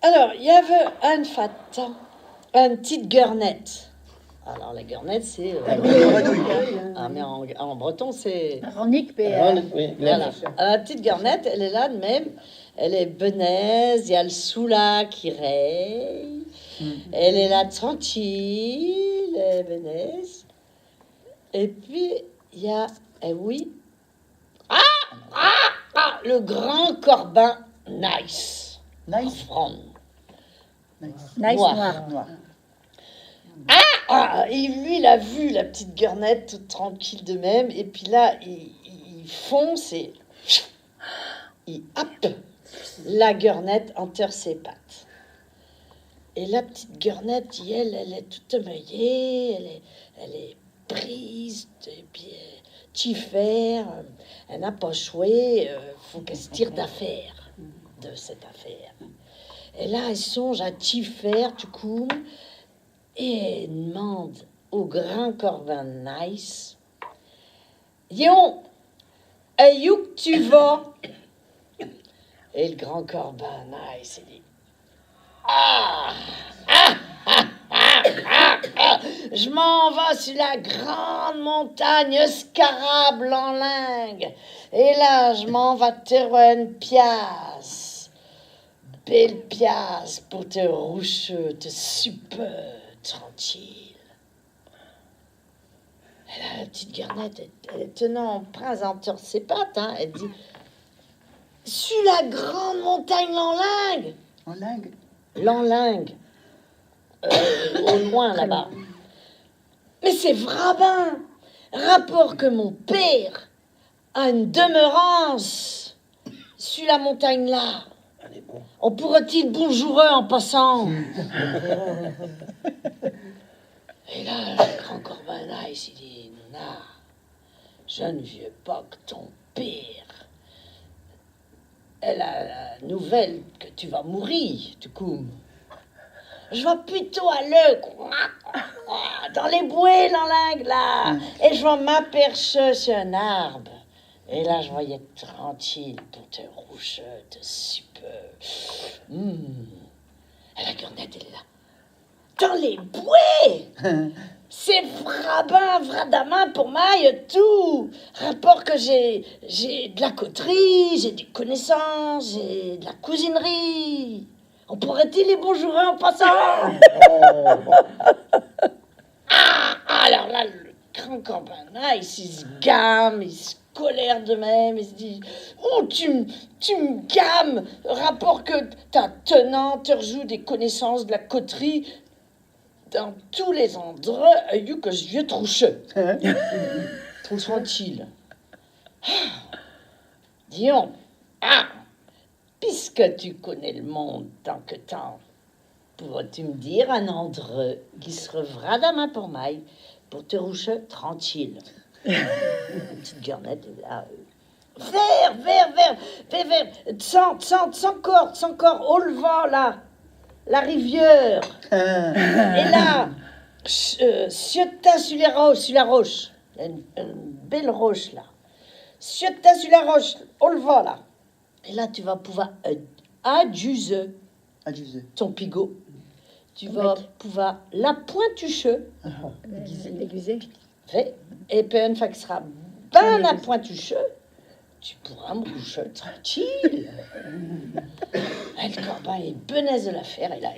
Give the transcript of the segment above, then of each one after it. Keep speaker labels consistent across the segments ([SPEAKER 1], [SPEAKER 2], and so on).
[SPEAKER 1] Alors, il y avait une fata, une petite guernette. Alors, la guernette, c'est... mais en breton, c'est...
[SPEAKER 2] Ronique,
[SPEAKER 1] Voilà. Alors, la petite guernette, elle est là de même. Elle est benaise, il y a le soula qui raye. Elle est là tranquille, elle est benaise. Et puis, il y a... oui. Le grand corbin nice.
[SPEAKER 3] Nice.
[SPEAKER 2] Nice noir.
[SPEAKER 1] Et lui, il a vu la petite guernette toute tranquille de même. Et puis là, il fonce et il happe la guernette entre ses pattes. Et la petite guernette, elle est toute meuillée, elle est prise, et puis chifère, elle n'a pas choué, faut qu'elle se tire d'affaire de cette affaire. Et là, elle songe à chifère, tout coup, et elle demande au grand corbin nice, Yon, où que tu vas? Et le grand corbin nice, il dit, je m'en vais sur la grande montagne scarable en lingue. Et là, je m'en vais te une pièce. Belle pièce pour te roucher, te super tranquille. Et là, la petite guernette, elle tenant prince entre ses pattes, hein, elle dit, sur la grande montagne l'enlingue.
[SPEAKER 3] En lingue.
[SPEAKER 1] L'enlingue. Au loin là-bas. Mais c'est vraiment rapport que mon père a une demeurance sur la montagne là. On pourrait-il bonjourer en passant? Et là, le grand corbin nice, il dit, Nona, je ne veux pas que ton père ait la nouvelle que tu vas mourir, du coup. Je vais plutôt aller dans les bouées, l'enlingue, là. Et je vais m'apercher sur un arbre. Et là, je vais être tranquille pour te roucher, te super. Et la guernette, elle est là. Dans les bouées! C'est vraiment pour moi, il y a tout. Rapport que j'ai de la coterie, j'ai des connaissances, j'ai de la cousinerie. On pourrait-il les bonjourer en passant? Alors là, le grand corbin, il se gamme, il se colère de même, il se dit, oh, tu me gammes, rapport que ta tenante te rejoue des connaissances de la coterie dans tous les endroits que je vieux troucher. Trop tranquille. Dion, puisque tu connais le monde tant que tant, pourrais-tu me dire un endroit qui serait vraiment pour moi, pour te roucher tranquille? Une petite guernette, là. Vers, sans corps, au levant, là, la rivière. Et là, siota sur la roche, une belle roche, là. Siota sur la roche, au levant, là. Et là, tu vas pouvoir adjuser ton pigot. Tu vas pouvoir la pointucher.
[SPEAKER 2] L'aiguiser.
[SPEAKER 1] Et puis, une fois que sera bien la pointucher, tu pourras me coucher tranquille. Et le corbin est benaise de l'affaire. Et là,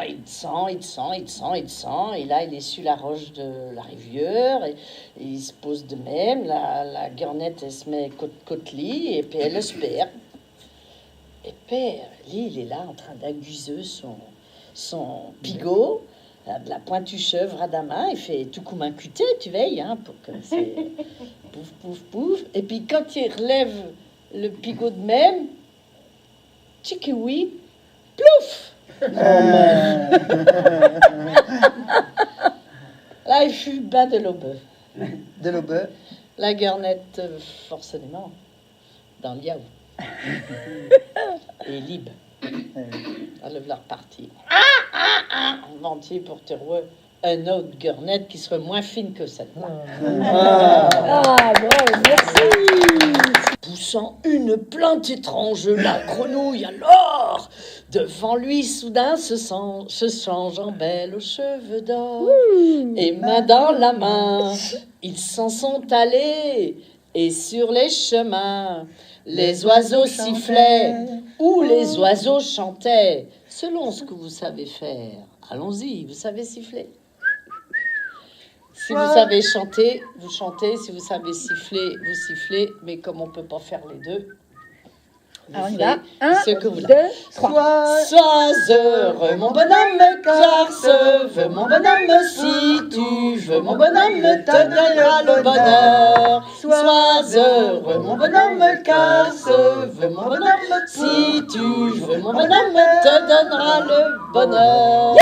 [SPEAKER 1] il descend. Et là, il est sur la roche de la rivière. Et il se pose de même. La guernette, elle se met côte-lit. Et puis, elle espère. Et père, lui, il est là en train d'aiguiser son pigot. De la pointu-chevre à main, il fait tout comme un cuté, tu veilles, hein, pour que c'est pouf. Et puis quand il relève le pigot de même, tchikiwi, plouf! Là, il fut bas de l'aube.
[SPEAKER 3] De l'aube.
[SPEAKER 1] La guernette, forcément, dans le yaourt. Et libre. Elle va repartir. En entier pour te rouer un autre guernette qui serait moins fine que celle-là.
[SPEAKER 2] Bon, merci.
[SPEAKER 1] poussant une plainte étrange, la grenouille alors, devant lui soudain se change en belle aux cheveux d'or. Et main dans la main, ils s'en sont allés, et sur les chemins, les oiseaux sifflaient ou les oiseaux chantaient, selon ce que vous savez faire. Allons-y, vous savez siffler. Si vous savez chanter, vous chantez. Si vous savez siffler, vous sifflez. Mais comme on ne peut pas faire les deux,
[SPEAKER 2] Alors on y va. 1,
[SPEAKER 1] ce que vous
[SPEAKER 2] 2, 3.
[SPEAKER 1] Sois heureux, mon bonhomme, car ce veut mon bonhomme. Si tu veux, mon bonhomme te donnera le bonheur. Sois heureux, mon bonhomme, car ce veut mon bonhomme. Si tu veux, mon bonhomme te donnera le bonheur.